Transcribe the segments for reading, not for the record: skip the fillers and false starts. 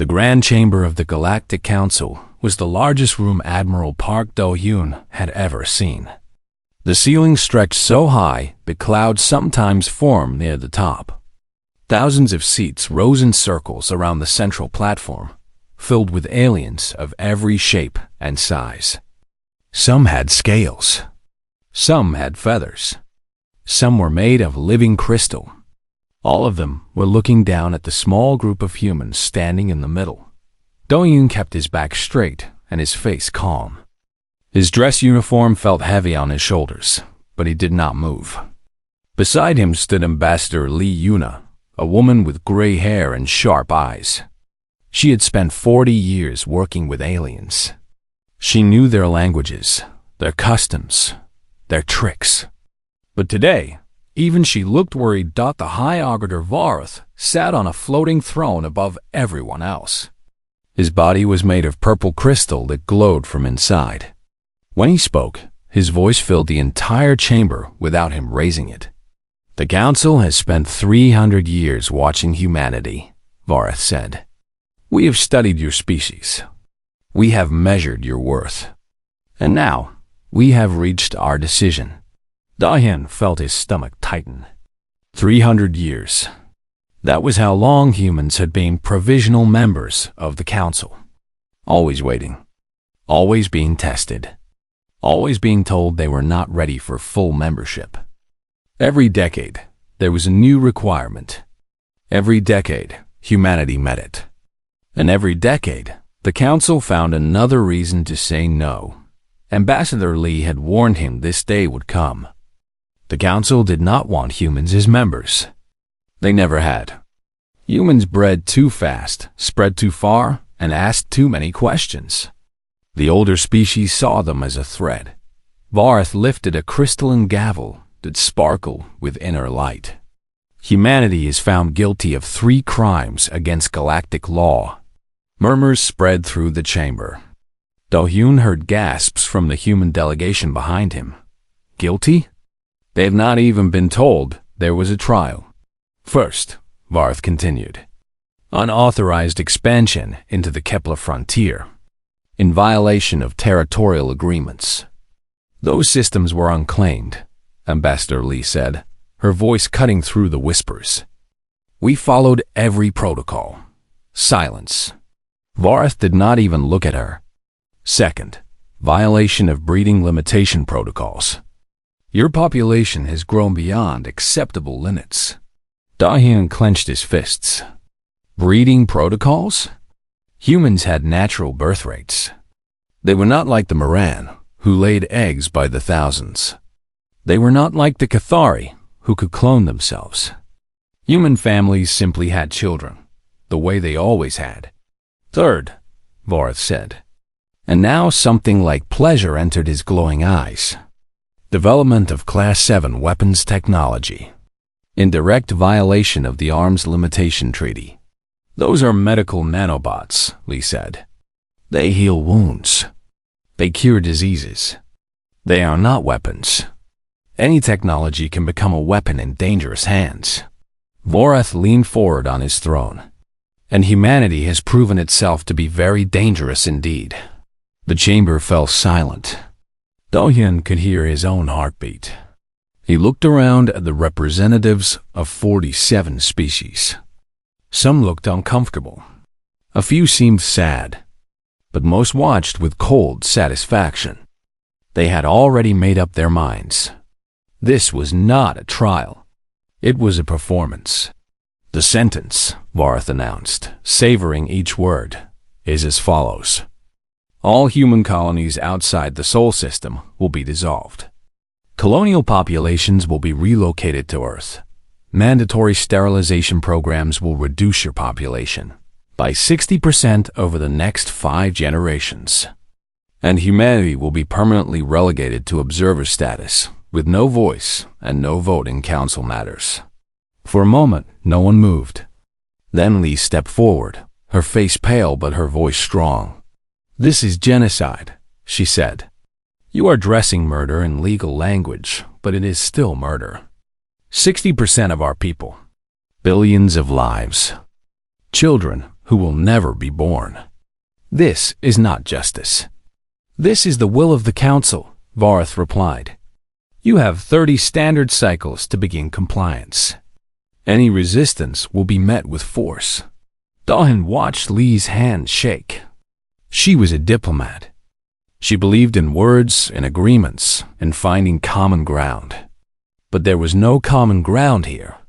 The Grand Chamber of the Galactic Council was the largest room Admiral Park Do-hyun had ever seen. The ceiling stretched so high that clouds sometimes formed near the top. Thousands of seats rose in circles around the central platform, filled with aliens of every shape and size. Some had scales. Some had feathers. Some were made of living crystal. All of them were looking down at the small group of humans standing in the middle. Do-hyun kept his back straight and his face calm. His dress uniform felt heavy on his shoulders, but he did not move. Beside him stood Ambassador Lee Yuna, a woman with gray hair and sharp eyes. She had spent 40 years working with aliens. She knew their languages, their customs, their tricks. But today, even she looked worried. The High Augury Varth sat on a floating throne above everyone else. His body was made of purple crystal that glowed from inside. When he spoke, his voice filled the entire chamber without him raising it. The Council has spent 300 years watching humanity, Varth said. We have studied your species. We have measured your worth. And now, we have reached our decision. Do-hyun felt his stomach tighten. 300 years. That was how long humans had been provisional members of the Council. Always waiting. Always being tested. Always being told they were not ready for full membership. Every decade, there was a new requirement. Every decade, humanity met it. And every decade, the Council found another reason to say no. Ambassador Lee had warned him this day would come. The Council did not want humans as members. They never had. Humans bred too fast, spread too far, and asked too many questions. The older species saw them as a threat. Varth lifted a crystalline gavel that sparkled with inner light. Humanity is found guilty of 3 crimes against galactic law. Murmurs spread through the chamber. Do-hyun heard gasps from the human delegation behind him. Guilty? They've not even been told there was a trial. First, Varth continued, unauthorized expansion into the Kepler frontier, in violation of territorial agreements. Those systems were unclaimed, Ambassador Lee said, her voice cutting through the whispers. We followed every protocol. Silence. Varth did not even look at her. Second, violation of breeding limitation protocols. Your population has grown beyond acceptable limits. Do-hyun clenched his fists. Breeding protocols? Humans had natural birth rates. They were not like the Moran, who laid eggs by the thousands. They were not like the Cathari, who could clone themselves. Human families simply had children, the way they always had. Third, Varth said. And now something like pleasure entered his glowing eyes. Development of Class 7 weapons technology. In direct violation of the Arms Limitation Treaty. Those are medical nanobots, Lee said. They heal wounds. They cure diseases. They are not weapons. Any technology can become a weapon in dangerous hands. Varth leaned forward on his throne. And humanity has proven itself to be very dangerous indeed. The chamber fell silent. Do-hyun could hear his own heartbeat. He looked around at the representatives of 47 species. Some looked uncomfortable. A few seemed sad, but most watched with cold satisfaction. They had already made up their minds. This was not a trial. It was a performance. The sentence, Varth announced, savoring each word, is as follows. All human colonies outside the Sol system will be dissolved. Colonial populations will be relocated to Earth. Mandatory sterilization programs will reduce your population by 60% over the next 5 generations. And humanity will be permanently relegated to observer status, with no voice and no vote in council matters. For a moment, no one moved. Then Lee stepped forward, her face pale but her voice strong. This is genocide, she said. You are dressing murder in legal language, but it is still murder. 60% of our people. Billions of lives. Children who will never be born. This is not justice. This is the will of the Council, Varth replied. You have 30 standard cycles to begin compliance. Any resistance will be met with force. Dahin watched Lee's hand shake. She was a diplomat. She believed in words and agreements and finding common ground. But there was no common ground here.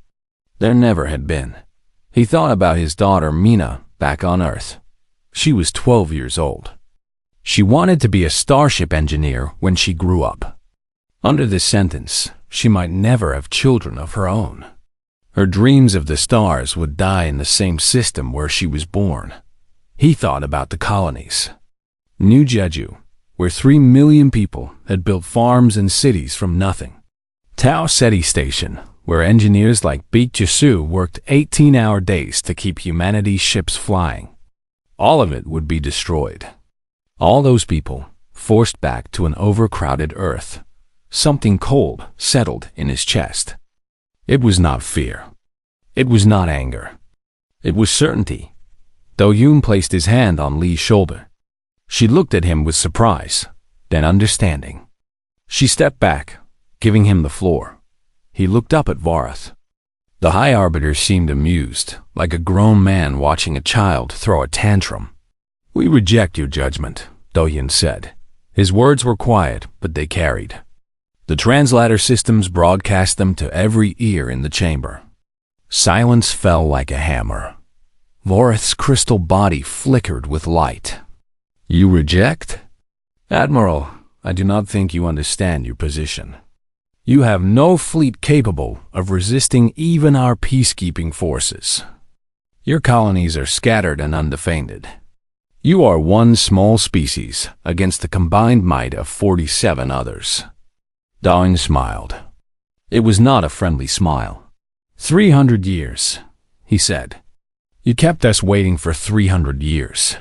There never had been. He thought about his daughter Mina back on Earth. She was 12 years old. She wanted to be a starship engineer when she grew up. Under this sentence, she might never have children of her own. Her dreams of the stars would die in the same system where she was born. He thought about the colonies. New Jeju, where 3 million people had built farms and cities from nothing. Tau Ceti Station, where engineers like Beat Jesu worked 18-hour days to keep humanity's ships flying. All of it would be destroyed. All those people forced back to an overcrowded Earth. Something cold settled in his chest. It was not fear. It was not anger. It was certainty. Do-yoon placed his hand on Lee's shoulder. She looked at him with surprise, then understanding. She stepped back, giving him the floor. He looked up at Varth. The High Arbiter seemed amused, like a grown man watching a child throw a tantrum. We reject your judgment, Do-yoon said. His words were quiet, but they carried. The translator systems broadcast them to every ear in the chamber. Silence fell like a hammer. Varth's crystal body flickered with light. You reject? Admiral, I do not think you understand your position. You have no fleet capable of resisting even our peacekeeping forces. Your colonies are scattered and undefended. You are one small species against the combined might of 47 others. Do-yoon smiled. It was not a friendly smile. 300 years, he said. You kept us waiting for 300 years.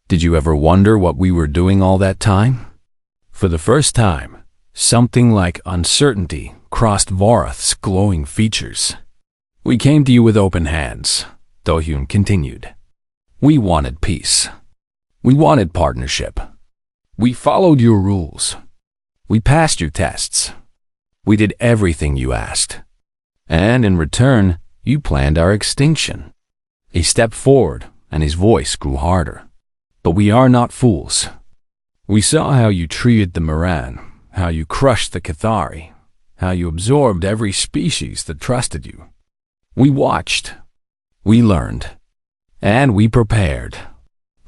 Did you ever wonder what we were doing all that time? For the first time, something like uncertainty crossed Varth's glowing features. We came to you with open hands, Do-yoon continued. We wanted peace. We wanted partnership. We followed your rules. We passed your tests. We did everything you asked. And in return, you planned our extinction. He stepped forward, and his voice grew harder. But we are not fools. We saw how you treated the Moran, how you crushed the Cathari, how you absorbed every species that trusted you. We watched. We learned. And we prepared.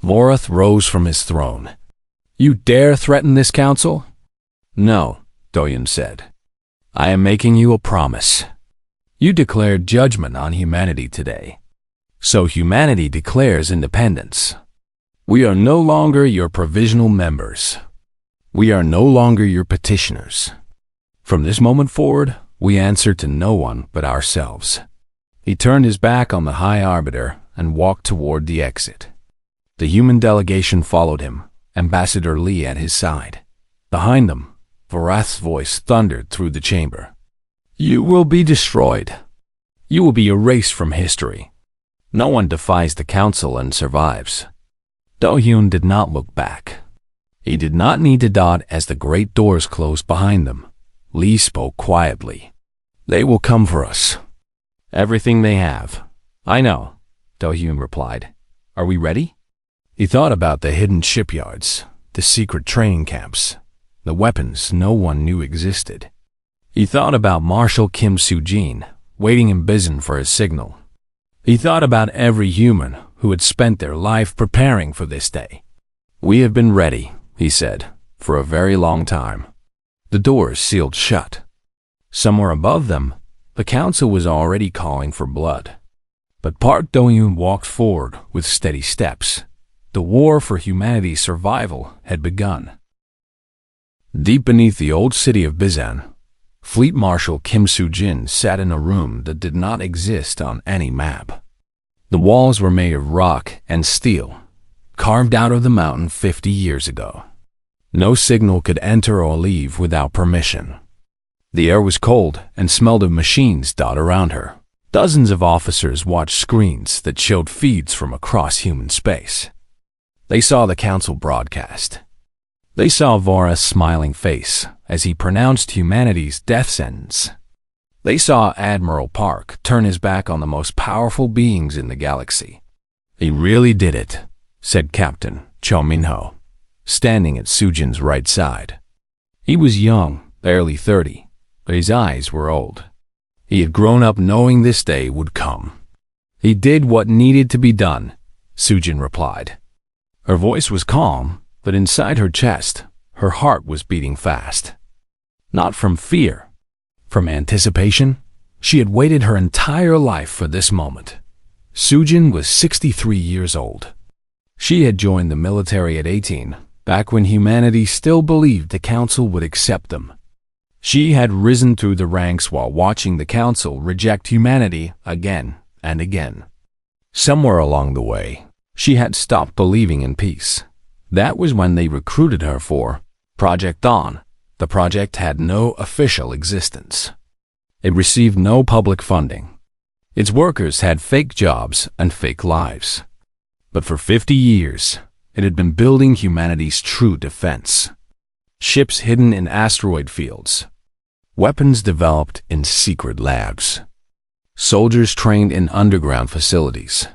Varth rose from his throne. You dare threaten this council? No, Do-yoon said. I am making you a promise. You declared judgment on humanity today. So humanity declares independence. We are no longer your provisional members. We are no longer your petitioners. From this moment forward, we answer to no one but ourselves. He turned his back on the High Arbiter and walked toward the exit. The human delegation followed him, Ambassador Lee at his side. Behind them, Varth's voice thundered through the chamber. You will be destroyed. You will be erased from history. No one defies the council and survives. Do-yoon did not look back. He did not need to dodge as the great doors closed behind them. Lee spoke quietly. They will come for us. Everything they have. I know, Do-yoon replied. Are we ready? He thought about the hidden shipyards, the secret training camps, the weapons no one knew existed. He thought about Marshal Kim Soo-jin, waiting in Bizen for his signal. He thought about every human who had spent their life preparing for this day. We have been ready, he said, for a very long time. The doors sealed shut. Somewhere above them, the council was already calling for blood. But Park Do-yoon walked forward with steady steps. The war for humanity's survival had begun. Deep beneath the old city of Bizen, Fleet Marshal Kim Soo-jin sat in a room that did not exist on any map. The walls were made of rock and steel, carved out of the mountain 50 years ago. No signal could enter or leave without permission. The air was cold and smelled of machines dot around her. Dozens of officers watched screens that showed feeds from across human space. They saw the council broadcast. They saw Vora's smiling face as he pronounced humanity's death sentence. They saw Admiral Park turn his back on the most powerful beings in the galaxy. "He really did it," said Captain Cho Minho, standing at Sujin's right side. He was young, barely 30, but his eyes were old. He had grown up knowing this day would come. "He did what needed to be done," Sujin replied. Her voice was calm, but inside her chest, her heart was beating fast. Not from fear, from anticipation. She had waited her entire life for this moment. Sujin was 63 years old. She had joined the military at 18, back when humanity still believed the Council would accept them. She had risen through the ranks while watching the Council reject humanity again and again. Somewhere along the way, she had stopped believing in peace. That was when they recruited her for Project Dawn. The project had no official existence. It received no public funding. Its workers had fake jobs and fake lives. But for 50 years, it had been building humanity's true defense. Ships hidden in asteroid fields. Weapons developed in secret labs. Soldiers trained in underground facilities.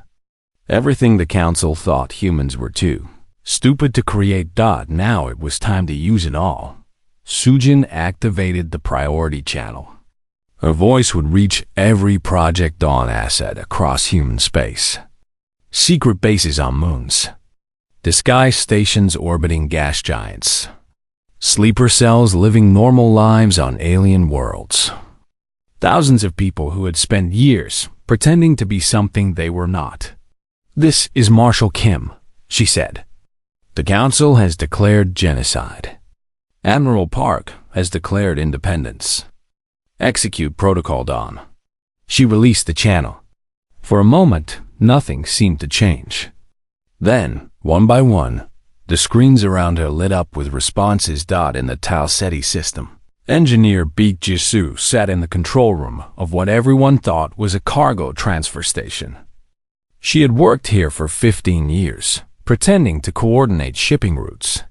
Everything the Council thought humans were too stupid to create. Now it was time to use it all. Sujin activated the priority channel. Her voice would reach every Project Dawn asset across human space. Secret bases on moons. Disguise stations orbiting gas giants. Sleeper cells living normal lives on alien worlds. Thousands of people who had spent years pretending to be something they were not. "This is Marshal Kim," she said. "The Council has declared genocide. Admiral Park has declared independence. Execute Protocol Dawn." She released the channel. For a moment, nothing seemed to change. Then, one by one, the screens around her lit up with responses. In the Tau Ceti system, Engineer Beat Jisoo sat in the control room of what everyone thought was a cargo transfer station. She had worked here for 15 years, pretending to coordinate shipping routes.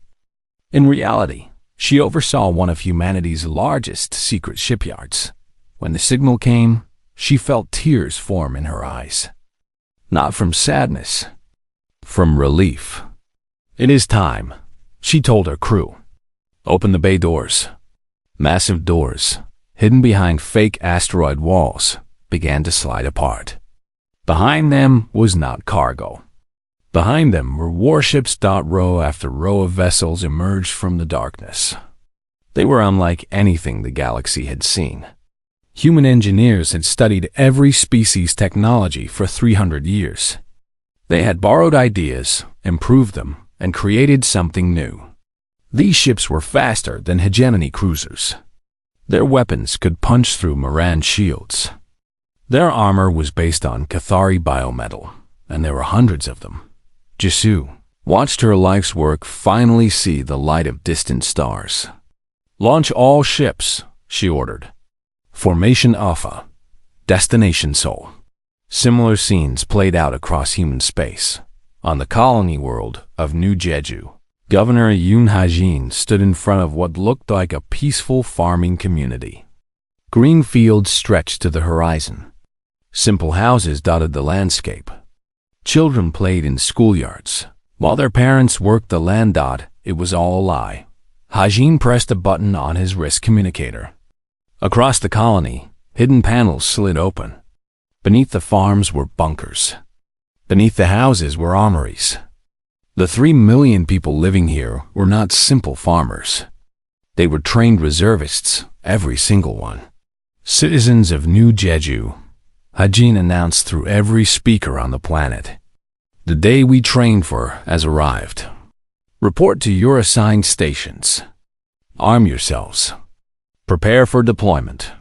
In reality, she oversaw one of humanity's largest secret shipyards. When the signal came, she felt tears form in her eyes. Not from sadness, from relief. "It is time," she told her crew. "Open the bay doors." Massive doors, hidden behind fake asteroid walls, began to slide apart. Behind them was not cargo. Behind them were warships. Row after row of vessels emerged from the darkness. They were unlike anything the galaxy had seen. Human engineers had studied every species' technology for 300 years. They had borrowed ideas, improved them, and created something new. These ships were faster than hegemony cruisers. Their weapons could punch through Moran shields. Their armor was based on Cathari biometal, and there were hundreds of them. Jisoo watched her life's work finally see the light of distant stars. "Launch all ships," she ordered. Formation Alpha. Destination Sol. Similar scenes played out across human space. On the colony world of New Jeju, Governor Yoon Ha-jin stood in front of what looked like a peaceful farming community. Green fields stretched to the horizon. Simple houses dotted the landscape. Children played in schoolyards. While their parents worked the land. It was all a lie. Ha-jin pressed a button on his wrist communicator. Across the colony, hidden panels slid open. Beneath the farms were bunkers. Beneath the houses were armories. The 3 million people living here were not simple farmers. They were trained reservists, every single one. "Citizens of New Jeju," Ha-jin announced through every speaker on the planet. "The day we trained for has arrived. Report to your assigned stations. Arm yourselves. Prepare for deployment."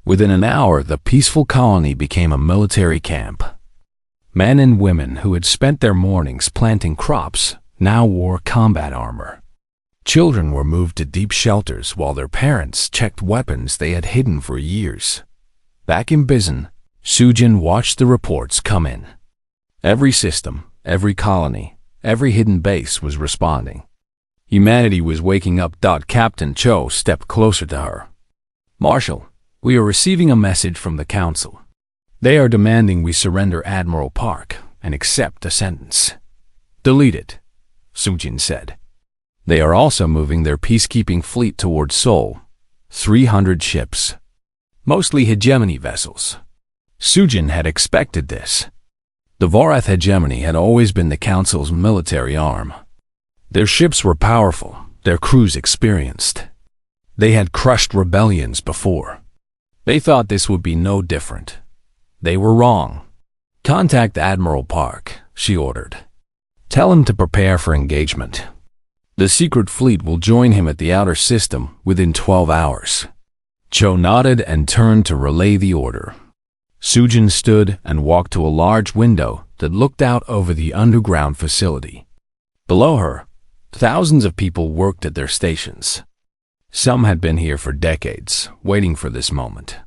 Within an hour, the peaceful colony became a military camp. Men and women who had spent their mornings planting crops now wore combat armor. Children were moved to deep shelters while their parents checked weapons they had hidden for years. Back in Bizen, Sujin watched the reports come in. Every system, every colony, every hidden base was responding. Humanity was waking up. Captain Cho stepped closer to her. "Marshal, we are receiving a message from the Council. They are demanding we surrender Admiral Park and accept a sentence." "Delete it," Sujin said. "They are also moving their peacekeeping fleet towards Seoul. 300 ships, mostly hegemony vessels." Sujin had expected this. The Vorath hegemony had always been the Council's military arm. Their ships were powerful, their crews experienced. They had crushed rebellions before. They thought this would be no different. They were wrong. "Contact Admiral Park," she ordered. "Tell him to prepare for engagement. The secret fleet will join him at the outer system within 12 hours. Cho nodded and turned to relay the order. Sujin stood and walked to a large window that looked out over the underground facility. Below her, thousands of people worked at their stations. Some had been here for decades, waiting for this moment.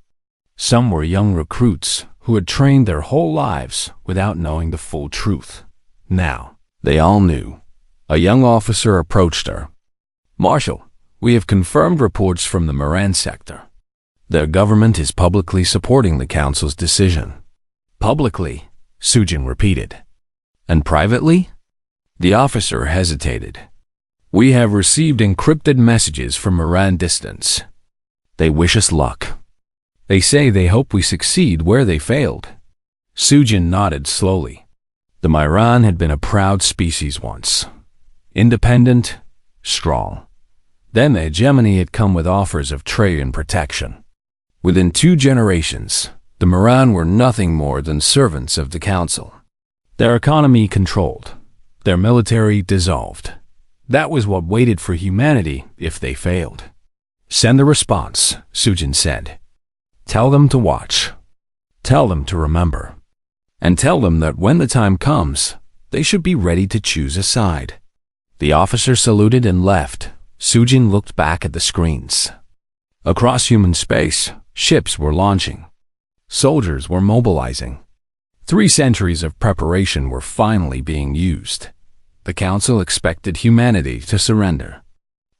Some were young recruits who had trained their whole lives without knowing the full truth. Now, they all knew. A young officer approached her. "Marshal, we have confirmed reports from the Moran sector. Their government is publicly supporting the Council's decision." "Publicly," Sujin repeated. "And privately?" The officer hesitated. "We have received encrypted messages from Moran Distance. They wish us luck. They say they hope we succeed where they failed." Sujin nodded slowly. The Moran had been a proud species once. Independent, strong. Then the hegemony had come with offers of trade and protection. Within 2 generations, the Moran were nothing more than servants of the Council. Their economy controlled, their military dissolved. That was what waited for humanity if they failed. "Send the response," Sujin said. "Tell them to watch. Tell them to remember. And tell them that when the time comes, they should be ready to choose a side." The officer saluted and left. Sujin looked back at the screens. Across human space, ships were launching. Soldiers were mobilizing. 3 centuries of preparation were finally being used. The Council expected humanity to surrender.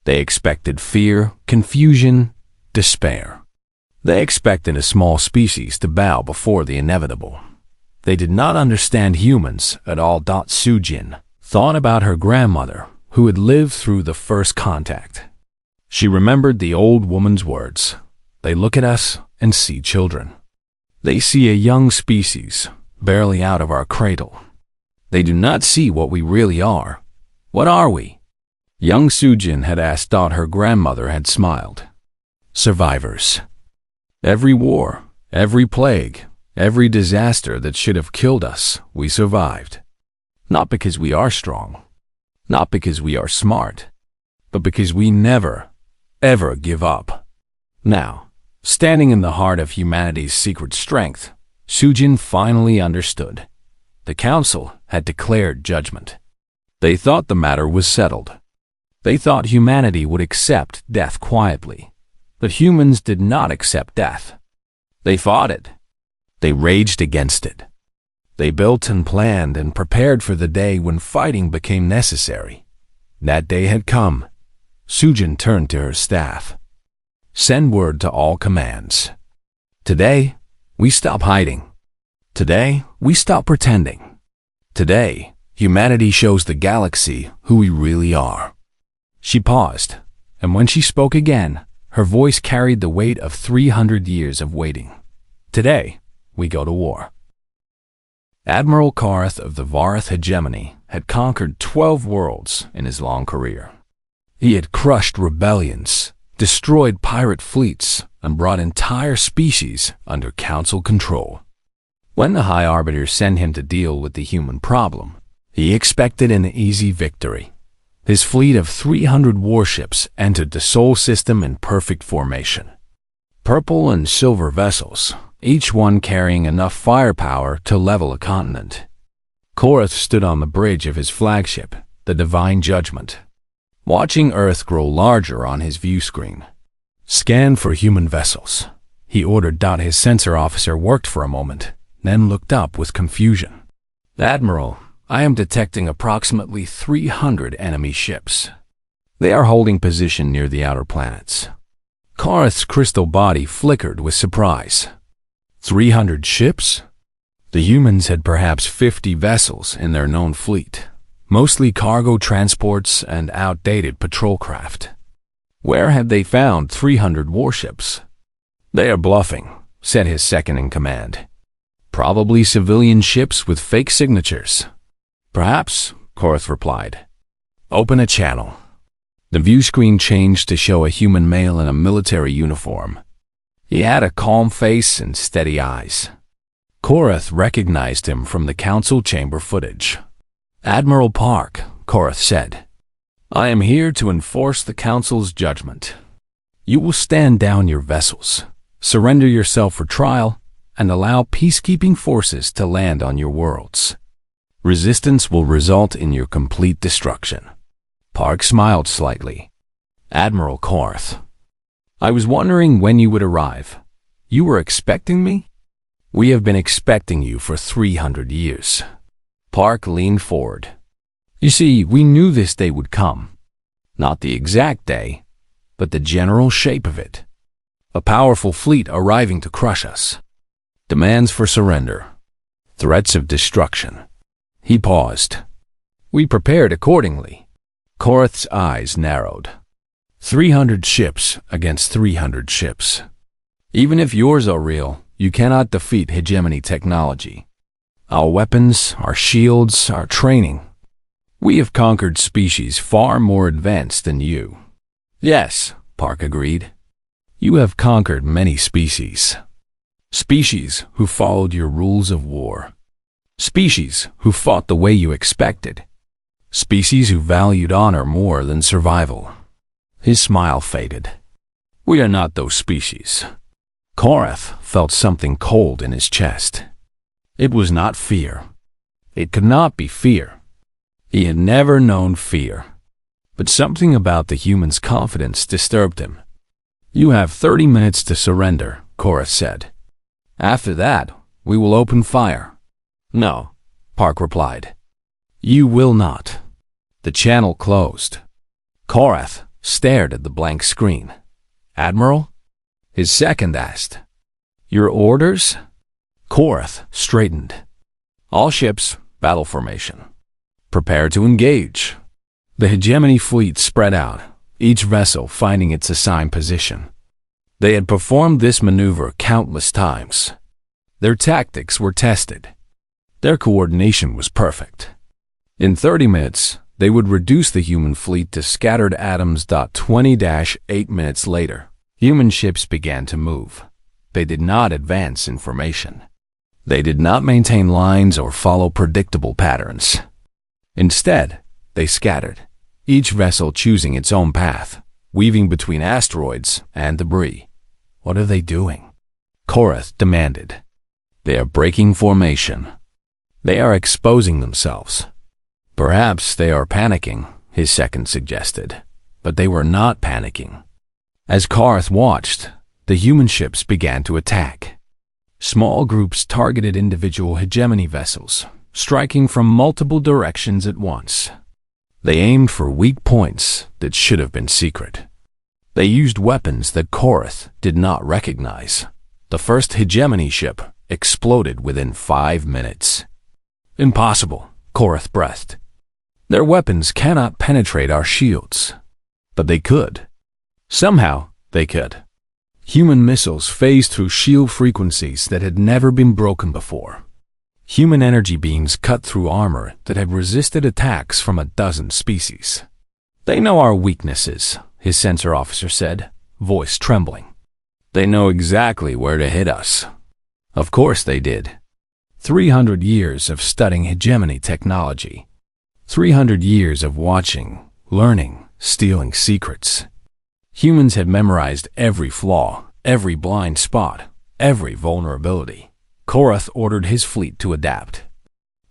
They expected fear, confusion, despair. They expected a small species to bow before the inevitable. They did not understand humans at all. Sujin thought about her grandmother, who had lived through the first contact. She remembered the old woman's words. "They look at us and see children. They see a young species, barely out of our cradle. They do not see what we really are. What are we?" Young Sujin had asked. Her grandmother had smiled. "Survivors. Every war, every plague, every disaster that should have killed us, we survived. Not because we are strong, not because we are smart, but because we never, ever give up." Now, standing in the heart of humanity's secret strength, Sujin finally understood. The Council had declared judgment. They thought the matter was settled. They thought humanity would accept death quietly. But humans did not accept death. They fought it. They raged against it. They built and planned and prepared for the day when fighting became necessary. That day had come. Sujin turned to her staff. "Send word to all commands. Today, we stop hiding. Today, we stop pretending. Today, humanity shows the galaxy who we really are." She paused, and when she spoke again, her voice carried the weight of 300 years of waiting. "Today, we go to war." Admiral Karth of the Vorath hegemony had conquered 12 worlds in his long career. He had crushed rebellions, destroyed pirate fleets, and brought entire species under Council control. When the High Arbiter sent him to deal with the human problem, he expected an easy victory. His fleet of 300 warships entered the Sol system in perfect formation. Purple and silver vessels, each one carrying enough firepower to level a continent. Korath stood on the bridge of his flagship, the Divine Judgment, watching Earth grow larger on his view screen. "Scan for human vessels. he ordered. His sensor officer worked for a moment, then looked up with confusion. Admiral, I am detecting approximately 300 enemy ships. They are holding position near the outer planets. Korath's crystal body flickered with surprise. 300 ships? The humans had perhaps 50 vessels in their known fleet, mostly cargo transports and outdated patrol craft. Where had they found 300 warships? They are bluffing, said his second-in-command. Probably civilian ships with fake signatures. Perhaps, Korath replied. Open a channel. The view screen changed to show a human male in a military uniform. He had a calm face and steady eyes. Korath recognized him from the council chamber footage. Admiral Park, Korath said. I am here to enforce the council's judgment. You will stand down your vessels, surrender yourself for trial, and allow peacekeeping forces to land on your worlds. Resistance will result in your complete destruction. Park smiled slightly. Admiral Korath, I was wondering when you would arrive. You were expecting me? We have been expecting you for 300 years. Park leaned forward. You see, we knew this day would come. Not the exact day, but the general shape of it. A powerful fleet arriving to crush us. Demands for surrender. Threats of destruction. He paused. We prepared accordingly. Korath's eyes narrowed. 300 ships against 300 ships. Even if yours are real, you cannot defeat hegemony technology. Our weapons, our shields, our training. We have conquered species far more advanced than you. Yes, Park agreed. You have conquered many species. Species who followed your rules of war. Species who fought the way you expected. Species who valued honor more than survival. His smile faded. We are not those species. Korath felt something cold in his chest. It was not fear. It could not be fear. He had never known fear. But something about the human's confidence disturbed him. You have 30 minutes to surrender, Korath said. After that, we will open fire. No, Park replied. You will not. The channel closed. Korath stared at the blank screen. Admiral? His second asked. Your orders? Korath straightened. All ships, battle formation. Prepare to engage. The hegemony fleet spread out, each vessel finding its assigned position. They had performed this maneuver countless times. Their tactics were tested. Their coordination was perfect. In 30 minutes, they would reduce the human fleet to scattered atoms. 20-8 minutes later, human ships began to move. They did not advance in formation. They did not maintain lines or follow predictable patterns. Instead, they scattered, each vessel choosing its own path, weaving between asteroids and debris. What are they doing? Korath demanded. They are breaking formation. They are exposing themselves. Perhaps they are panicking, his second suggested, but they were not panicking. As Korath watched, the human ships began to attack. Small groups targeted individual hegemony vessels, striking from multiple directions at once. They aimed for weak points that should have been secret. They used weapons that Korath did not recognize. The first hegemony ship exploded within 5 minutes. Impossible, Korath breathed. Their weapons cannot penetrate our shields. But they could. Somehow, they could. Human missiles phased through shield frequencies that had never been broken before. Human energy beams cut through armor that had resisted attacks from a dozen species. They know our weaknesses, his sensor officer said, voice trembling. They know exactly where to hit us. Of course they did. 300 years of studying hegemony technology. 300 years of watching, learning, stealing secrets. Humans had memorized every flaw, every blind spot, every vulnerability. Korath ordered his fleet to adapt.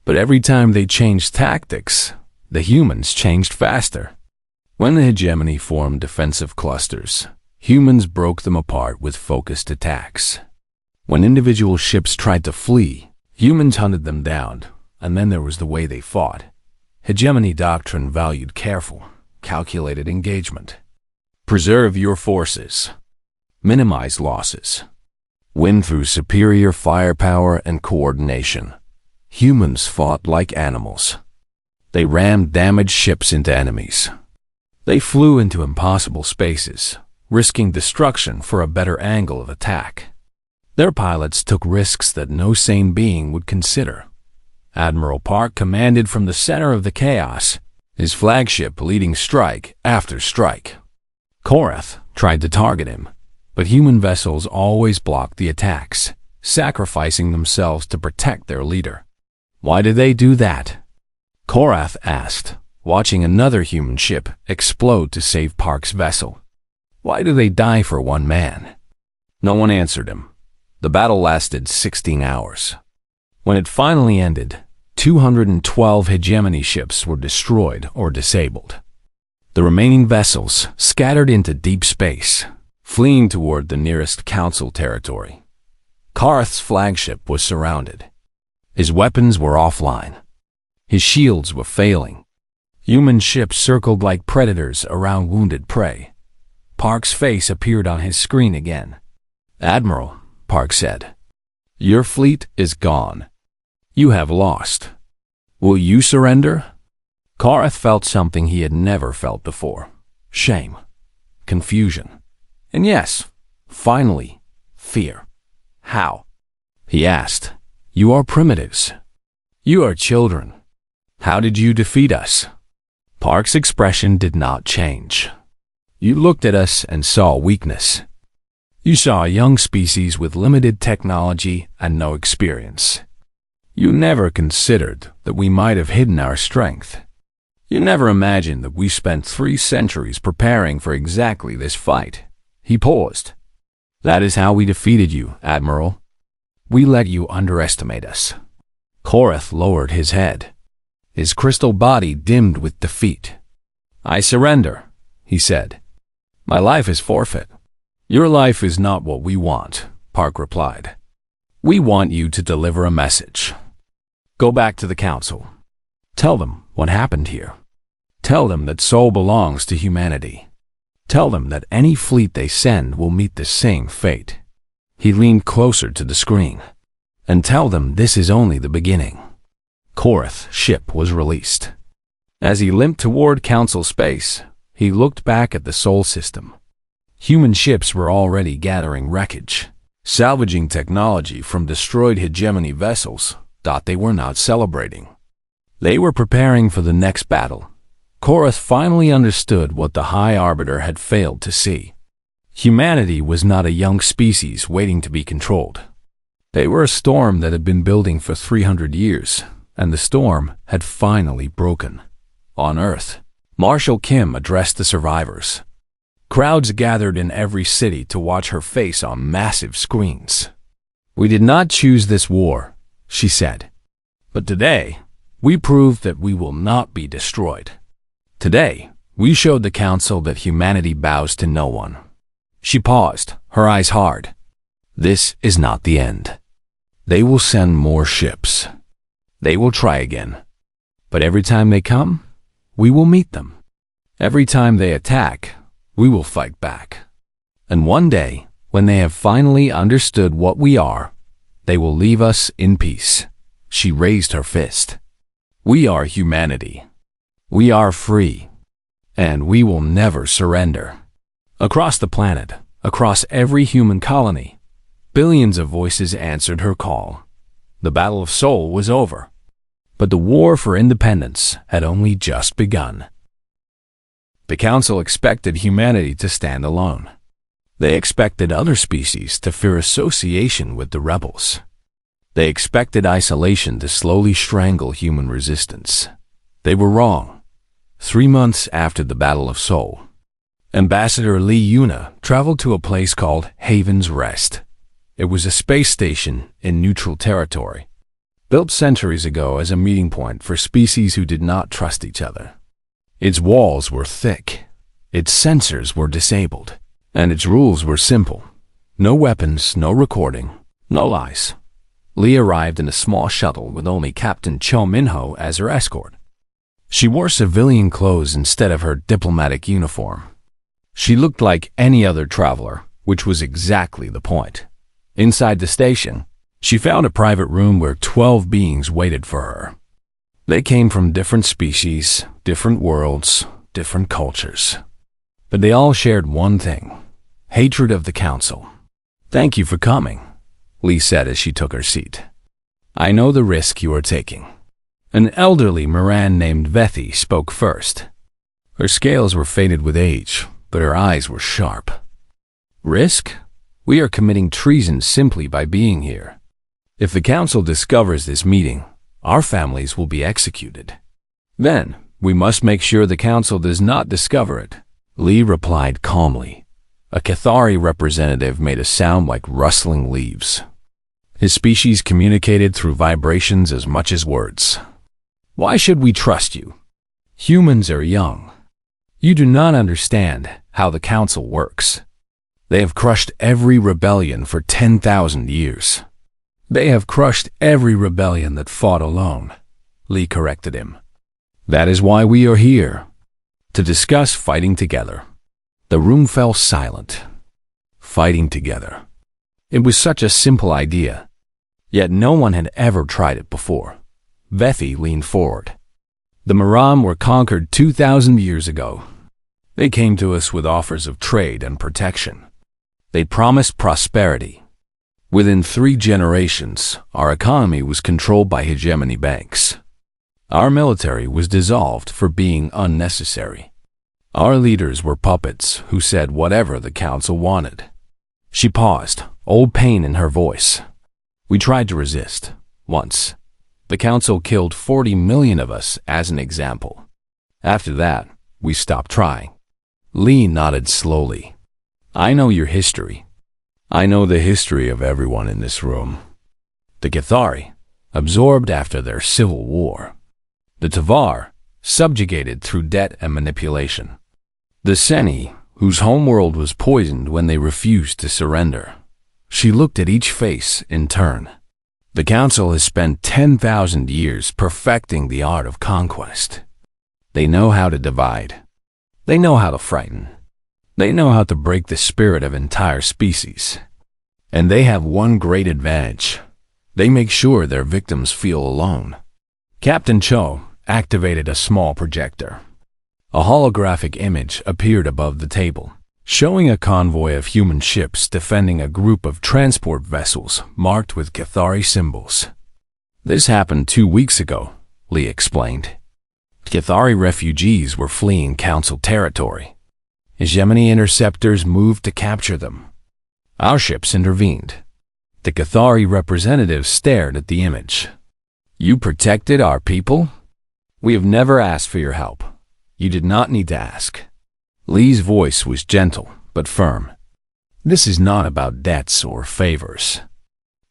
But every time they changed tactics, the humans changed faster. When the hegemony formed defensive clusters, Humans broke them apart with focused attacks. When individual ships tried to flee, humans hunted them down, and then there was the way they fought. Hegemony doctrine valued careful, calculated engagement. Preserve your forces. Minimize losses. Win through superior firepower and coordination. Humans fought like animals. They rammed damaged ships into enemies. They flew into impossible spaces, risking destruction for a better angle of attack. Their pilots took risks that no sane being would consider. Admiral Park commanded from the center of the chaos, his flagship leading strike after strike. Korath tried to target him, but human vessels always blocked the attacks, sacrificing themselves to protect their leader. Why did they do that? Korath asked, watching another human ship explode to save Park's vessel. Why do they die for one man? No one answered him. The battle lasted 16 hours. When it finally ended, 212 hegemony ships were destroyed or disabled. The remaining vessels scattered into deep space, fleeing toward the nearest Council territory. Korath's flagship was surrounded. His weapons were offline. His shields were failing. Human ships circled like predators around wounded prey. Park's face appeared on his screen again. "Admiral," Park said, "your fleet is gone. You have lost. Will you surrender?" Korath felt something he had never felt before. Shame. Confusion. And yes, finally, fear. "How?" he asked. "You are primitives. You are children. How did you defeat us?" Park's expression did not change. "You looked at us and saw weakness. You saw a young species with limited technology and no experience. You never considered that we might have hidden our strength. You never imagined that we spent 3 centuries preparing for exactly this fight." He paused. "That is how we defeated you, Admiral. We let you underestimate us." Korath lowered his head. His crystal body dimmed with defeat. "I surrender," he said. "My life is forfeit." "Your life is not what we want," Park replied. "We want you to deliver a message. Go back to the Council. Tell them what happened here. Tell them that Sol belongs to humanity. Tell them that any fleet they send will meet the same fate." He leaned closer to the screen. "And tell them this is only the beginning." Korath's ship was released. As he limped toward Council space, he looked back at the Sol system. Human ships were already gathering wreckage, salvaging technology from destroyed hegemony vessels that they were not celebrating. They were preparing for the next battle. Korath finally understood what the High Arbiter had failed to see. Humanity was not a young species waiting to be controlled. They were a storm that had been building for 300 years, and the storm had finally broken. On Earth, Marshal Kim addressed the survivors. Crowds gathered in every city to watch her face on massive screens. "We did not choose this war," she said. "But today, we proved that we will not be destroyed. Today, we showed the Council that humanity bows to no one." She paused, her eyes hard. "This is not the end. They will send more ships. They will try again. But every time they come, we will meet them. Every time they attack, we will fight back. And one day, when they have finally understood what we are, they will leave us in peace." She raised her fist. "We are humanity. We are free. And we will never surrender." Across the planet, across every human colony, billions of voices answered her call. The Battle of Sol was over. But the war for independence had only just begun. The Council expected humanity to stand alone. They expected other species to fear association with the rebels. They expected isolation to slowly strangle human resistance. They were wrong. 3 months after the Battle of Sol, Ambassador Lee Yuna traveled to a place called Haven's Rest. It was a space station in neutral territory, built centuries ago as a meeting point for species who did not trust each other. Its walls were thick, its sensors were disabled, And its rules were simple. No weapons, no recording, no lies. Lee arrived in a small shuttle with only Captain Cho Minho as her escort. She wore civilian clothes instead of her diplomatic uniform. She looked like any other traveler, which was exactly the point. Inside the station, she found a private room where 12 beings waited for her. They came from different species, different worlds, different cultures. But they all shared one thing: hatred of the Council. "Thank you for coming," Lee said as she took her seat. "I know the risk you are taking." An elderly Moran named Vethi spoke first. Her scales were faded with age, but her eyes were sharp. "Risk? We are committing treason simply by being here. If the Council discovers this meeting, our families will be executed. Then, we must make sure the Council does not discover it," Lee replied calmly. A Cathari representative made a sound like rustling leaves. His species communicated through vibrations as much as words. "Why should we trust you? Humans are young. You do not understand how the Council works. They have crushed every rebellion for 10,000 years. They have crushed every rebellion that fought alone," Lee corrected him. "That is why we are here, to discuss fighting together." The room fell silent. Fighting together. It was such a simple idea, yet no one had ever tried it before. Vethi leaned forward. "The Maram were conquered 2,000 years ago. They came to us with offers of trade and protection. They promised prosperity. Within 3 generations, our economy was controlled by hegemony banks. Our military was dissolved for being unnecessary. Our leaders were puppets who said whatever the Council wanted." She paused, old pain in her voice. "We tried to resist, once. The Council killed 40 million of us as an example. After that, we stopped trying." Lee nodded slowly. "I know your history. I know the history of everyone in this room. The Cathari, absorbed after their civil war. The Tavar, subjugated through debt and manipulation. The Seni, whose homeworld was poisoned when they refused to surrender." She looked at each face in turn. "The Council has spent 10,000 years perfecting the art of conquest. They know how to divide. They know how to frighten. They know how to break the spirit of entire species. And they have one great advantage. They make sure their victims feel alone." Captain Cho activated a small projector. A holographic image appeared above the table, showing a convoy of human ships defending a group of transport vessels marked with Cathari symbols. "This happened 2 weeks ago," Lee explained. "Cathari refugees were fleeing Council territory. Hegemony interceptors moved to capture them. Our ships intervened." The Cathari representative stared at the image. "You protected our people? We have never asked for your help. You did not need to ask." Lee's voice was gentle but firm. "This is not about debts or favors.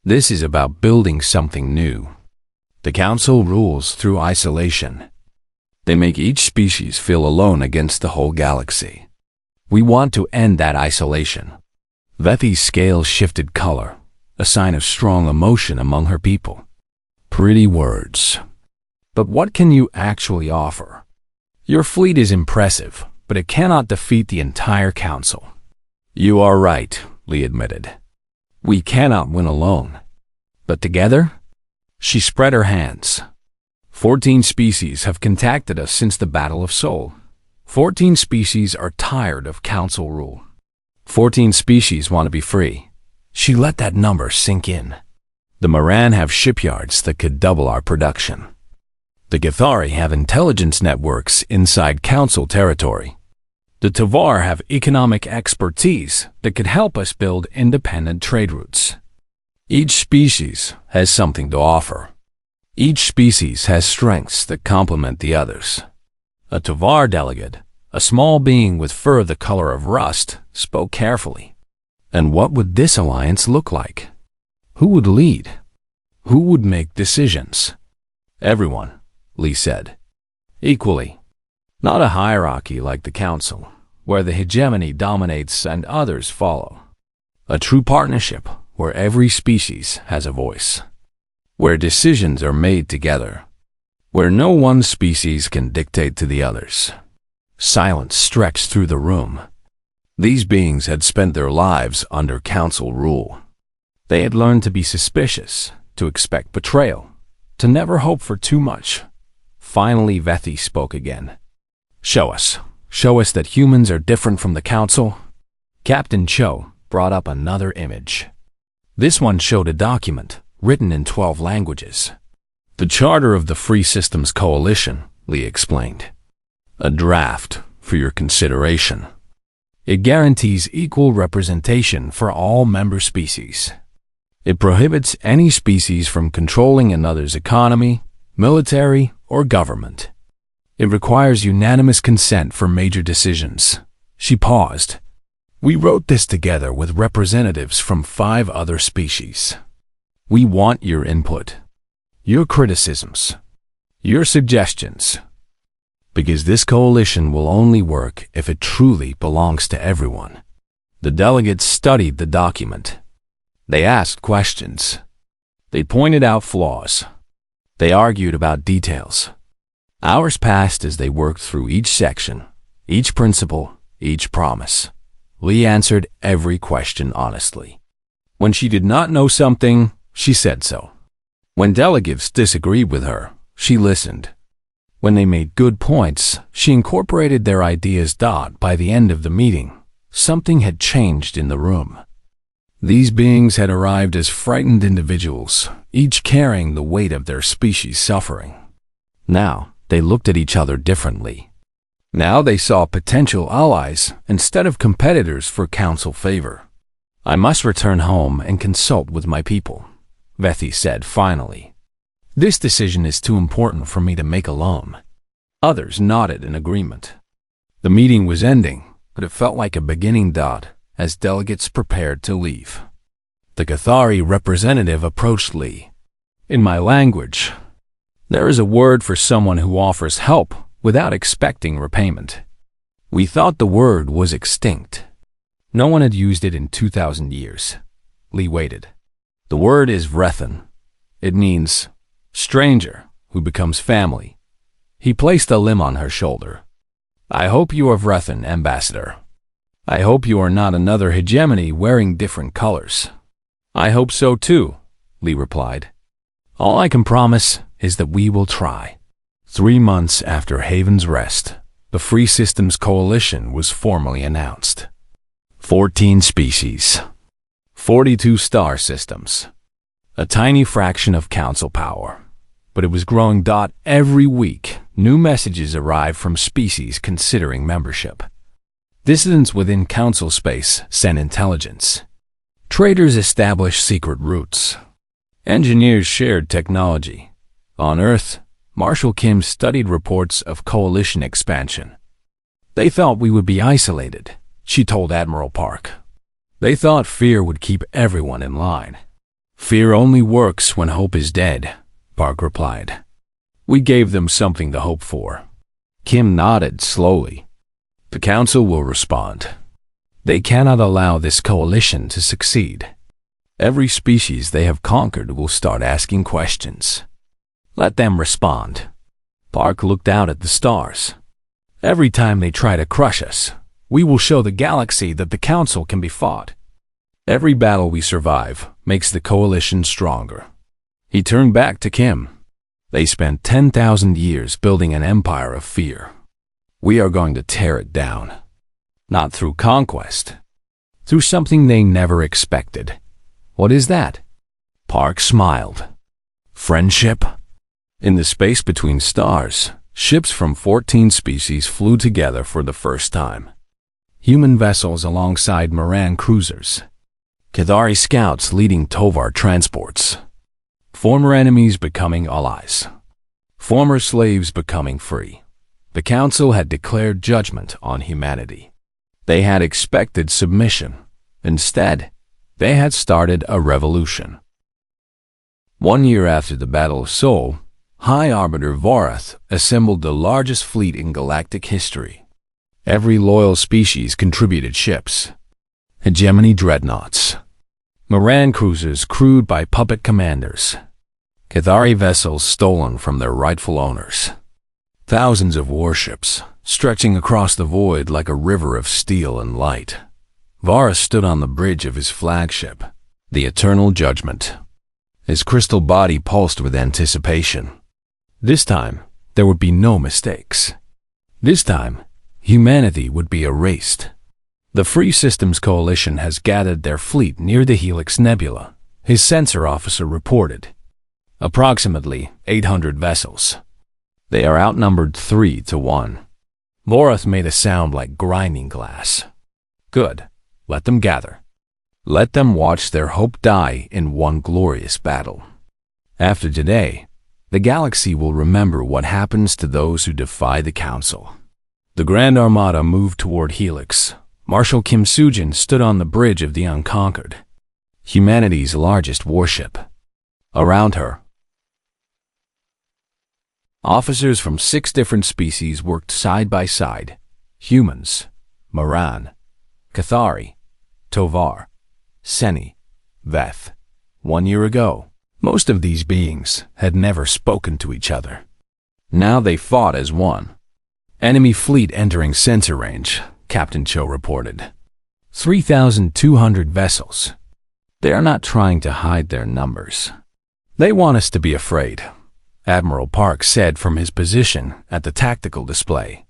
This is about building something new. The Council rules through isolation. They make each species feel alone against the whole galaxy. We want to end that isolation." Vethi's scales shifted color, a sign of strong emotion among her people. "Pretty words. But what can you actually offer? Your fleet is impressive, but it cannot defeat the entire Council." "You are right," Lee admitted. "We cannot win alone. But together?" She spread her hands. 14 species have contacted us since the Battle of Seoul. 14 species are tired of Council rule. 14 species want to be free." She let that number sink in. "The Moran have shipyards that could double our production. The Cathari have intelligence networks inside Council territory. The Tavar have economic expertise that could help us build independent trade routes. Each species has something to offer. Each species has strengths that complement the others." A Tavar delegate, a small being with fur the color of rust, spoke carefully. "And what would this alliance look like? Who would lead? Who would make decisions?" "Everyone," Lee said. "Equally. Not a hierarchy like the Council, where the hegemony dominates and others follow. A true partnership where every species has a voice, where decisions are made together, where no one species can dictate to the others. Silence stretched through the room. These beings had spent their lives under council rule. They had learned to be suspicious, to expect betrayal, to never hope for too much. Finally, Vethi spoke again. Show us that humans are different from the council." Captain Cho brought up another image. This one showed a document written in 12 languages. "The Charter of the Free Systems Coalition," Lee explained. "A draft for your consideration. It guarantees equal representation for all member species. It prohibits any species from controlling another's economy, military, or government. It requires unanimous consent for major decisions." She paused. "We wrote this together with representatives from 5 other species. We want your input, your criticisms, your suggestions, because this coalition will only work if it truly belongs to everyone." The delegates studied the document. They asked questions. They pointed out flaws. They argued about details. Hours passed as they worked through each section, each principle, each promise. Lee answered every question honestly. When she did not know something, she said so. When delegates disagreed with her, she listened. When they made good points, she incorporated their ideas. By the end of the meeting, something had changed in the room. These beings had arrived as frightened individuals, each carrying the weight of their species' suffering. Now, they looked at each other differently. Now they saw potential allies instead of competitors for council favor. "I must return home and consult with my people," Vethi said finally. "This decision is too important for me to make alone." Others nodded in agreement. The meeting was ending, but it felt like a beginning. As delegates prepared to leave, the Cathari representative approached Lee. "In my language, there is a word for someone who offers help without expecting repayment. We thought the word was extinct. No one had used it in 2,000 years." Lee waited. "The word is Vrethan. It means stranger who becomes family." He placed a limb on her shoulder. "I hope you are Vrethan, Ambassador. I hope you are not another hegemony wearing different colors." "I hope so too," Lee replied. "All I can promise is that we will try." 3 months after Haven's Rest, the Free Systems Coalition was formally announced. 14 species, 42 star systems, a tiny fraction of council power. But it was growing. Every week, new messages arrived from species considering membership. Dissidents within council space sent intelligence. Traders established secret routes. Engineers shared technology. On Earth, Marshal Kim studied reports of coalition expansion. "They thought we would be isolated," she told Admiral Park. "They thought fear would keep everyone in line." "Fear only works when hope is dead," Park replied. "We gave them something to hope for." Kim nodded slowly. "The Council will respond. They cannot allow this coalition to succeed. Every species they have conquered will start asking questions. Let them respond." Park looked out at the stars. "Every time they try to crush us, we will show the galaxy that the Council can be fought. Every battle we survive makes the coalition stronger." He turned back to Kim. "They spent 10,000 years building an empire of fear. We are going to tear it down. Not through conquest, through something they never expected." "What is that?" Park smiled. "Friendship." In the space between stars, ships from 14 species flew together for the first time. Human vessels alongside Moran cruisers. Cathari scouts leading Tovar transports. Former enemies becoming allies. Former slaves becoming free. The Council had declared judgment on humanity. They had expected submission. Instead, they had started a revolution. 1 year after the Battle of Seoul, High Arbiter Vorath assembled the largest fleet in galactic history. Every loyal species contributed ships. Hegemony dreadnoughts. Moran cruisers crewed by puppet commanders. Cathari vessels stolen from their rightful owners. Thousands of warships, stretching across the void like a river of steel and light. Varus stood on the bridge of his flagship, the Eternal Judgment. His crystal body pulsed with anticipation. This time, there would be no mistakes. This time, humanity would be erased. The Free Systems Coalition has gathered their fleet near the Helix Nebula, his sensor officer reported. Approximately 800 vessels. They are outnumbered 3-1. Vorath made a sound like grinding glass. Good. Let them gather. Let them watch their hope die in one glorious battle. After today, the galaxy will remember what happens to those who defy the Council. The Grand Armada moved toward Helix. Marshal Kim Sujin stood on the bridge of the Unconquered, humanity's largest warship. Around her, officers from 6 different species worked side by side. Humans, Moran, Cathari, Tovar, Seni, Veth. 1 year ago, most of these beings had never spoken to each other. Now they fought as one. Enemy fleet entering sensor range, Captain Cho reported. 3,200 vessels. They are not trying to hide their numbers. They want us to be afraid, Admiral Park said from his position at the tactical display.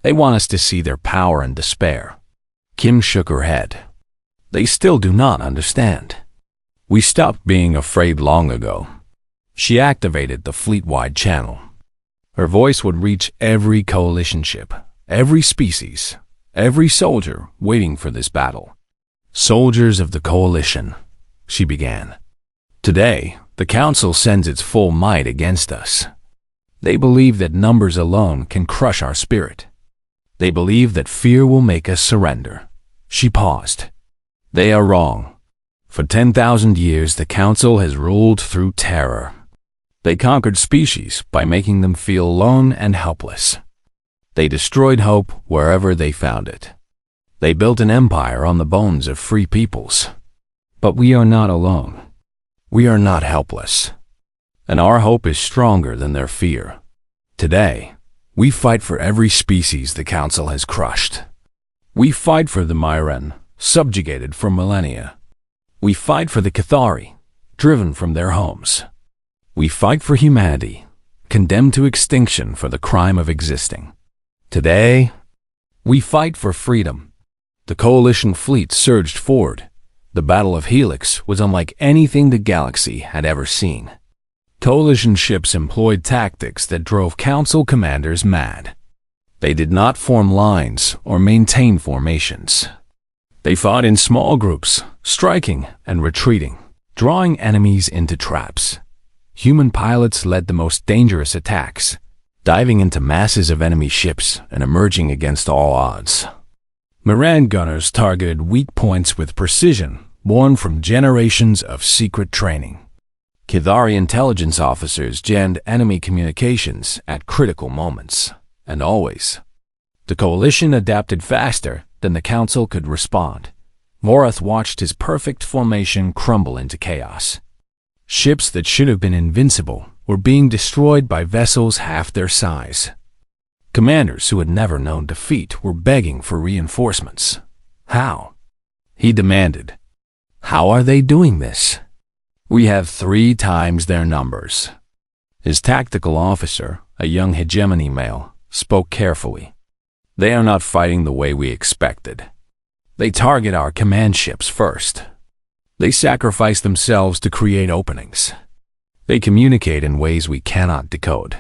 They want us to see their power and despair. Kim shook her head. They still do not understand. We stopped being afraid long ago. She activated the fleet-wide channel. Her voice would reach every coalition ship, every species, every soldier waiting for this battle. Soldiers of the coalition, she began. Today, the Council sends its full might against us. They believe that numbers alone can crush our spirit. They believe that fear will make us surrender. She paused. They are wrong. For 10,000 years, the Council has ruled through terror. They conquered species by making them feel alone and helpless. They destroyed hope wherever they found it. They built an empire on the bones of free peoples. But we are not alone. We are not helpless. And our hope is stronger than their fear. Today, we fight for every species the Council has crushed. We fight for the Myren, subjugated for millennia. We fight for the Cathari, driven from their homes. We fight for humanity, condemned to extinction for the crime of existing. Today, we fight for freedom. The Coalition fleet surged forward. The Battle of Helix was unlike anything the galaxy had ever seen. Coalition ships employed tactics that drove Council commanders mad. They did not form lines or maintain formations. They fought in small groups, striking and retreating, drawing enemies into traps. Human pilots led the most dangerous attacks, diving into masses of enemy ships and emerging against all odds. Moran gunners targeted weak points with precision, born from generations of secret training. Cathari intelligence officers jammed enemy communications at critical moments, and always. The Coalition adapted faster than the Council could respond. Vorath watched his perfect formation crumble into chaos. Ships that should have been invincible were being destroyed by vessels half their size. Commanders who had never known defeat were begging for reinforcements. How? He demanded. How are they doing this? We have 3 times their numbers. His tactical officer, a young hegemony male, spoke carefully. They are not fighting the way we expected. They target our command ships first. They sacrifice themselves to create openings. They communicate in ways we cannot decode.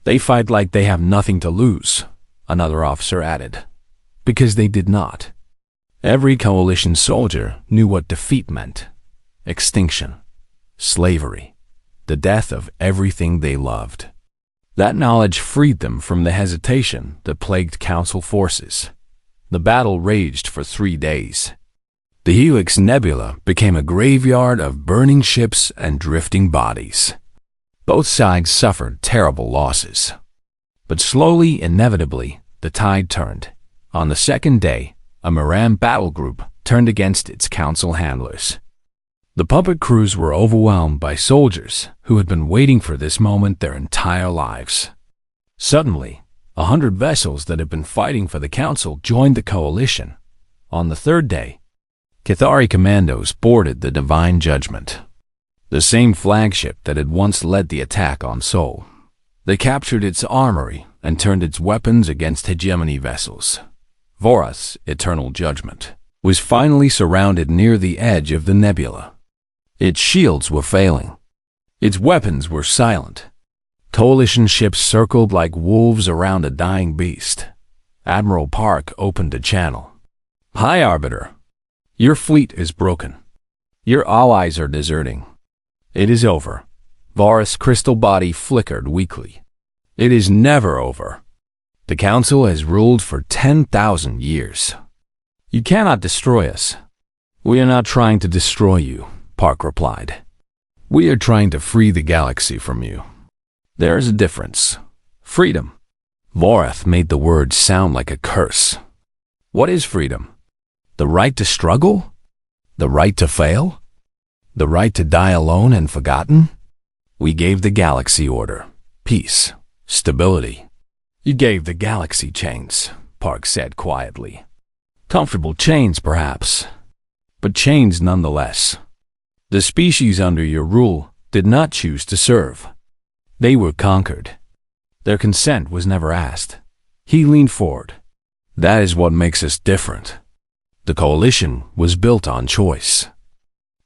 They fight like they have nothing to lose, another officer added, because they did not. Every Coalition soldier knew what defeat meant: extinction, slavery, the death of everything they loved. That knowledge freed them from the hesitation that plagued Council forces. The battle raged for 3 days. The Helix Nebula became a graveyard of burning ships and drifting bodies. Both sides suffered terrible losses. But slowly, inevitably, the tide turned. On the second day, a Moran battle group turned against its council handlers. The puppet crews were overwhelmed by soldiers who had been waiting for this moment their entire lives. Suddenly, 100 vessels that had been fighting for the council joined the coalition. On the third day, Cathari commandos boarded the Divine Judgment, the same flagship that had once led the attack on Sol. They captured its armory and turned its weapons against hegemony vessels. Vorath's Eternal Judgment was finally surrounded near the edge of the nebula. Its shields were failing. Its weapons were silent. Coalition ships circled like wolves around a dying beast. Admiral Park opened a channel. "High Arbiter, your fleet is broken. Your allies are deserting. It is over." Vorath's crystal body flickered weakly. "It is never over. The Council has ruled for 10,000 years. You cannot destroy us." "We are not trying to destroy you," Park replied. "We are trying to free the galaxy from you. There is a difference. Freedom." Vorath made the word sound like a curse. "What is freedom? The right to struggle? The right to fail? The right to die alone and forgotten? We gave the galaxy order, peace, stability. You gave the galaxy chains," Park said quietly. "Comfortable chains, perhaps, but chains nonetheless. The species under your rule did not choose to serve. They were conquered. Their consent was never asked." He leaned forward. "That is what makes us different. The coalition was built on choice.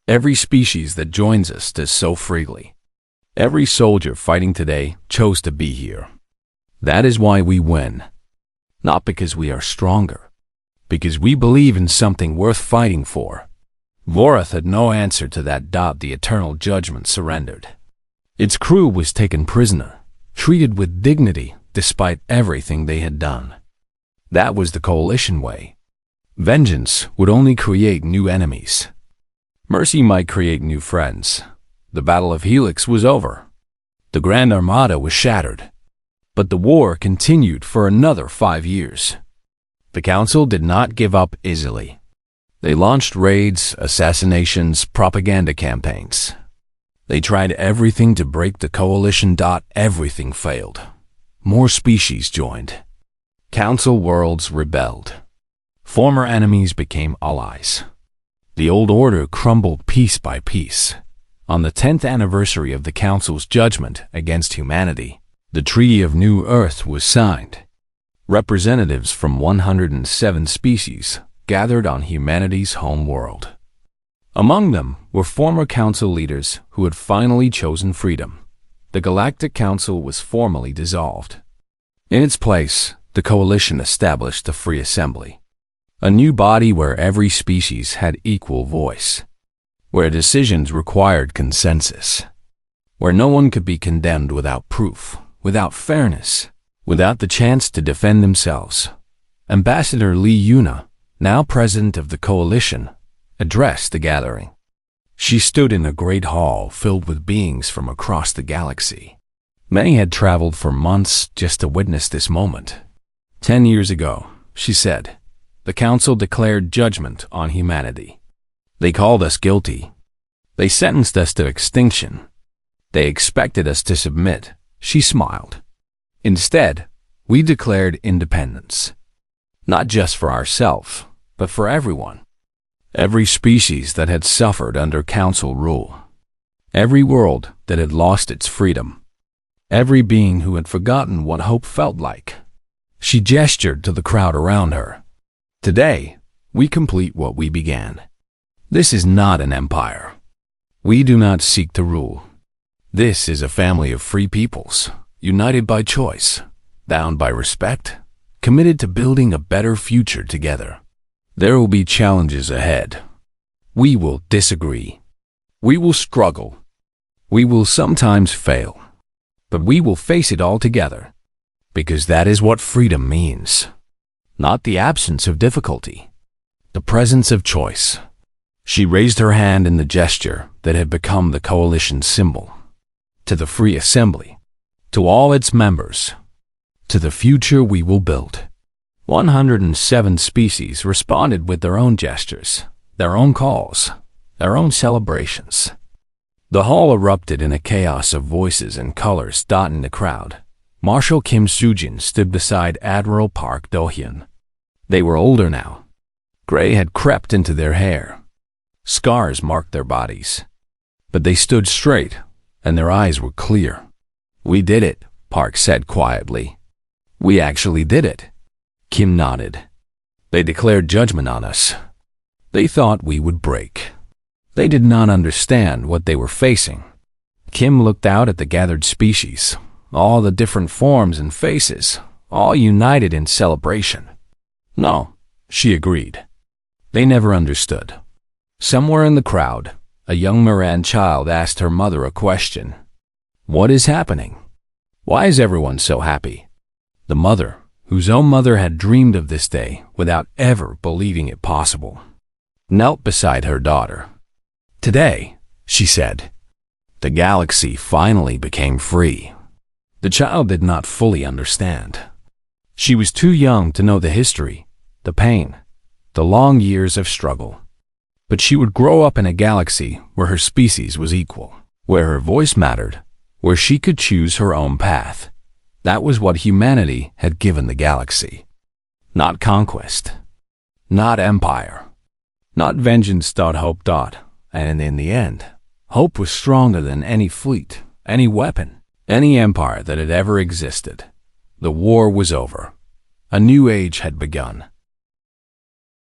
Every species that joins us does so freely. Every soldier fighting today chose to be here. That is why we win. Not because we are stronger, because we believe in something worth fighting for." Vorath had no answer to that. The Eternal Judgment surrendered. Its crew was taken prisoner, treated with dignity despite everything they had done. That was the coalition way. Vengeance would only create new enemies. Mercy might create new friends. The Battle of Helix was over. The Grand Armada was shattered. But the war continued for another 5 years. The Council did not give up easily. They launched raids, assassinations, propaganda campaigns. They tried everything to break the coalition. Everything failed. More species joined. Council worlds rebelled. Former enemies became allies. The old order crumbled piece by piece. On the 10th anniversary of the Council's judgment against humanity, the Treaty of New Earth was signed. Representatives from 107 species gathered on humanity's home world. Among them were former Council leaders who had finally chosen freedom. The Galactic Council was formally dissolved. In its place, the Coalition established the Free Assembly, a new body where every species had equal voice, where decisions required consensus, where no one could be condemned without proof, without fairness, without the chance to defend themselves. Ambassador Lee Yuna, now president of the Coalition, addressed the gathering. She stood in a great hall filled with beings from across the galaxy. Many had traveled for months just to witness this moment. 10 years ago, she said, the Council declared judgment on humanity. They called us guilty. They sentenced us to extinction. They expected us to submit. She smiled. Instead, we declared independence. Not just for ourselves, but for everyone. Every species that had suffered under Council rule. Every world that had lost its freedom. Every being who had forgotten what hope felt like. She gestured to the crowd around her. Today, we complete what we began. This is not an empire. We do not seek to rule. This is a family of free peoples, united by choice, bound by respect, committed to building a better future together. There will be challenges ahead. We will disagree. We will struggle. We will sometimes fail. But we will face it all together. Because that is what freedom means. Not the absence of difficulty. The presence of choice. She raised her hand in the gesture that had become the Coalition's symbol. To the Free Assembly. To all its members. To the future we will build. 107 species responded with their own gestures, their own calls, their own celebrations. The hall erupted in a chaos of voices and colors dotting the crowd. Marshal Kim Soo-jin stood beside Admiral Park Do-hyun. They were older now. Gray had crept into their hair. Scars marked their bodies. But they stood straight, and their eyes were clear. "We did it," Park said quietly. "We actually did it." Kim nodded. "They declared judgment on us. They thought we would break. They did not understand what they were facing." Kim looked out at the gathered species, all the different forms and faces, all united in celebration. "No," she agreed. "They never understood." Somewhere in the crowd, a young Moran child asked her mother a question. "What is happening? Why is everyone so happy?" The mother, whose own mother had dreamed of this day without ever believing it possible, knelt beside her daughter. "Today," she said, "the galaxy finally became free." The child did not fully understand. She was too young to know the history, the pain, the long years of struggle. But she would grow up in a galaxy where her species was equal, where her voice mattered, where she could choose her own path. That was what humanity had given the galaxy. Not conquest, not empire, not vengeance. Hope. And in the end, hope was stronger than any fleet, any weapon, any empire that had ever existed. The war was over. A new age had begun.